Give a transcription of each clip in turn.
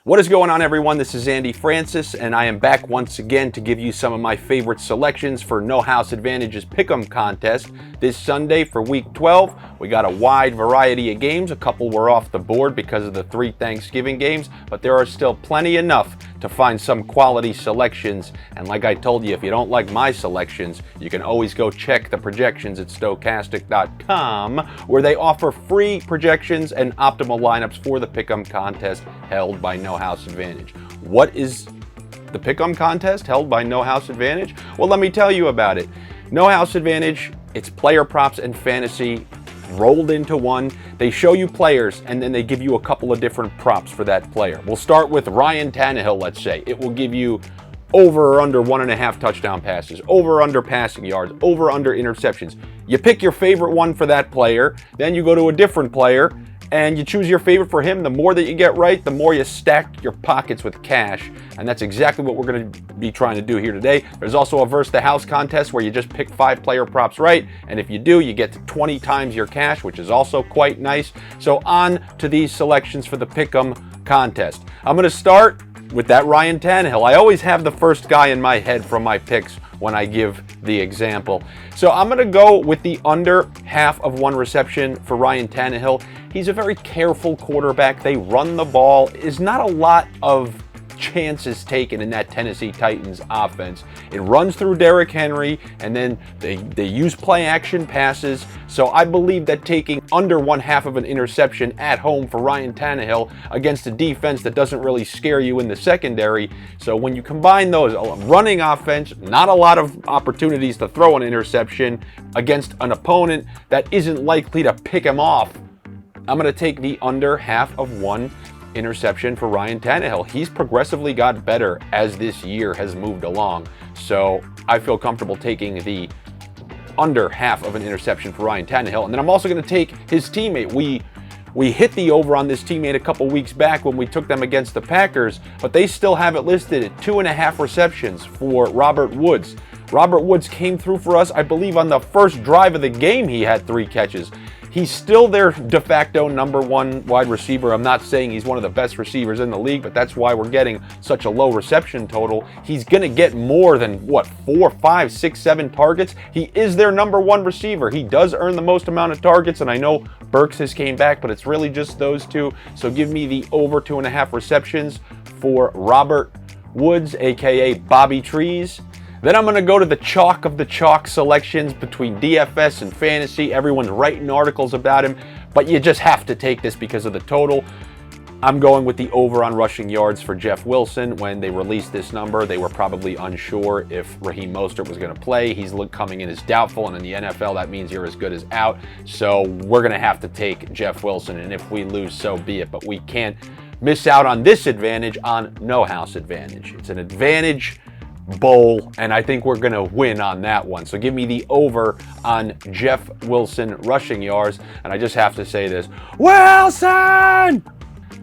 What is going on, everyone? This is Andy Francess, and I am back once again to give you some of my favorite selections for No House Advantage's Pick'em contest. This Sunday for Week 12, we got a wide variety of games. A couple were off the board because of the 3 Thanksgiving games, but there are still plenty enough to find some quality selections. And like I told you, if you don't like my selections, you can always go check the projections at Stokastic.com, where they offer free projections and optimal lineups for the Pick'em contest held by No House Advantage. What is the Pick'em contest held by No House Advantage? Well, let me tell you about it. No House Advantage, it's player props and fantasy rolled into one. They show you players and then they give you a couple of different props for that player. We'll start with Ryan Tannehill, let's say. It will give you over or under 1.5 touchdown passes, over or under passing yards, over or under interceptions. You pick your favorite one for that player, then you go to a different player and you choose your favorite for him. The more that you get right, the more you stack your pockets with cash. And that's exactly what we're going to be trying to do here today. There's also a Versus the House contest where you just pick 5 player props right. And if you do, you get to 20 times your cash, which is also quite nice. So on to these selections for the Pick'em contest. I'm going to start with that Ryan Tannehill. I always have the first guy in my head from my picks when I give the example. So I'm going to go with the under half of 1 reception for Ryan Tannehill. He's a very careful quarterback. They run the ball. Is not a lot of chances taken in that Tennessee Titans offense. It runs through Derrick Henry, and then they use play action passes. So I believe that taking under 1/2 of an interception at home for Ryan Tannehill against a defense that doesn't really scare you in the secondary. So when you combine those, a running offense, not a lot of opportunities to throw an interception against an opponent that isn't likely to pick him off, I'm going to take the under half of 1 interception for Ryan Tannehill. He's progressively got better as this year has moved along. So I feel comfortable taking the under half of an interception for Ryan Tannehill. And then I'm also going to take his teammate. We hit the over on this teammate a couple weeks back when we took them against the Packers, but they still have it listed at 2.5 receptions for Robert Woods. Robert Woods came through for us, I believe, on the first drive of the game. He had 3 catches. He's still their de facto number 1 wide receiver. I'm not saying he's one of the best receivers in the league, but that's why we're getting such a low reception total. He's going to get more than, 4, 5, 6, 7 targets? He is their number 1 receiver. He does earn the most amount of targets, and I know Burks has came back, but it's really just those 2. So give me the over 2.5 receptions for Robert Woods, a.k.a. Bobby Trees. Then I'm going to go to the chalk of the chalk selections between DFS and fantasy. Everyone's writing articles about him, but you just have to take this because of the total. I'm going with the over on rushing yards for Jeff Wilson. When they released this number, they were probably unsure if Raheem Mostert was going to play. He's coming in as doubtful, and in the NFL, that means you're as good as out. So we're going to have to take Jeff Wilson, and if we lose, so be it. But we can't miss out on this advantage on No House Advantage. It's an advantage bowl, and I think we're going to win on that one. So give me the over on Jeff Wilson rushing yards, and I just have to say this, Wilson!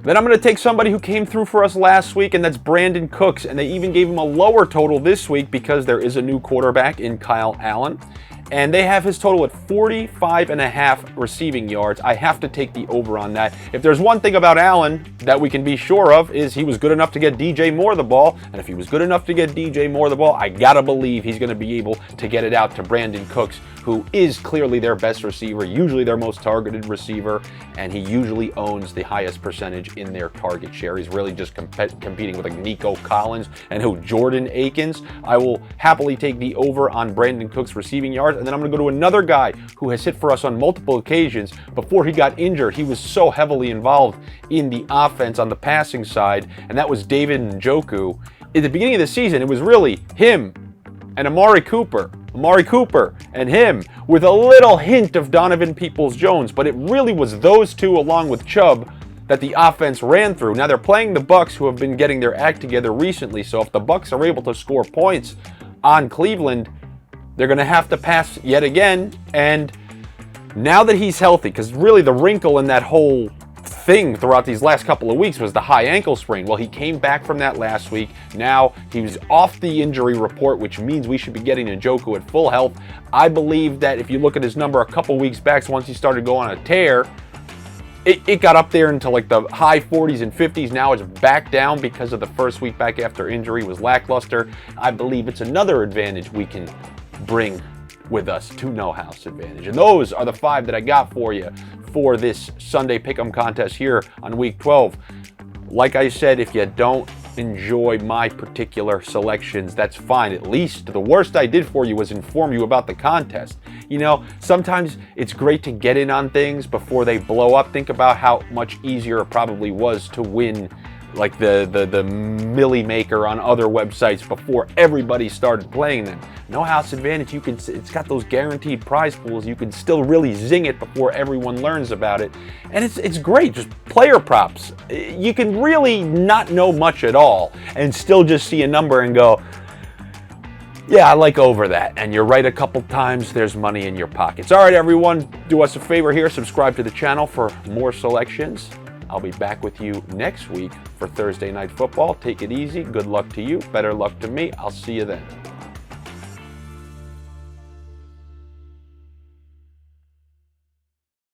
Then I'm going to take somebody who came through for us last week, and that's Brandin Cooks, and they even gave him a lower total this week because there is a new quarterback in Kyle Allen. And they have his total at 45.5 receiving yards. I have to take the over on that. If there's one thing about Allen that we can be sure of, is he was good enough to get DJ Moore the ball. And if he was good enough to get DJ Moore the ball, I gotta believe he's gonna be able to get it out to Brandin Cooks, who is clearly their best receiver, usually their most targeted receiver, and he usually owns the highest percentage in their target share. He's really just competing with like Nico Collins and Jordan Akins. I will happily take the over on Brandin Cooks receiving yards. And then I'm going to go to another guy who has hit for us on multiple occasions. Before he got injured, he was so heavily involved in the offense on the passing side, and that was David Njoku. At the beginning of the season, it was really him and Amari Cooper and him, with a little hint of Donovan Peoples-Jones, but it really was those 2 along with Chubb that the offense ran through. Now they're playing the Bucs, who have been getting their act together recently, so if the Bucs are able to score points on Cleveland, they're going to have to pass yet again. And now that he's healthy, because really the wrinkle in that whole thing throughout these last couple of weeks was the high ankle sprain. Well, he came back from that last week. Now he was off the injury report, which means we should be getting Njoku at full health. I believe that if you look at his number a couple weeks back, once he started going on a tear, it got up there into like the high 40s and 50s. Now it's back down because of the first week back after injury was lackluster. I believe it's another advantage we can bring with us to No House Advantage. And those are the 5 that I got for you for this Sunday Pick'em contest here on week 12. Like I said, if you don't enjoy my particular selections, that's fine. At least the worst I did for you was inform you about the contest. You know, sometimes it's great to get in on things before they blow up. Think about how much easier it probably was to win like the Millie Maker on other websites before everybody started playing them. No House Advantage, it's got those guaranteed prize pools. You can still really zing it before everyone learns about it. And it's great, just player props. You can really not know much at all and still just see a number and go, yeah, I like over that. And you're right a couple times, there's money in your pockets. All right, everyone, do us a favor here. Subscribe to the channel for more selections. I'll be back with you next week for Thursday Night Football. Take it easy. Good luck to you. Better luck to me. I'll see you then.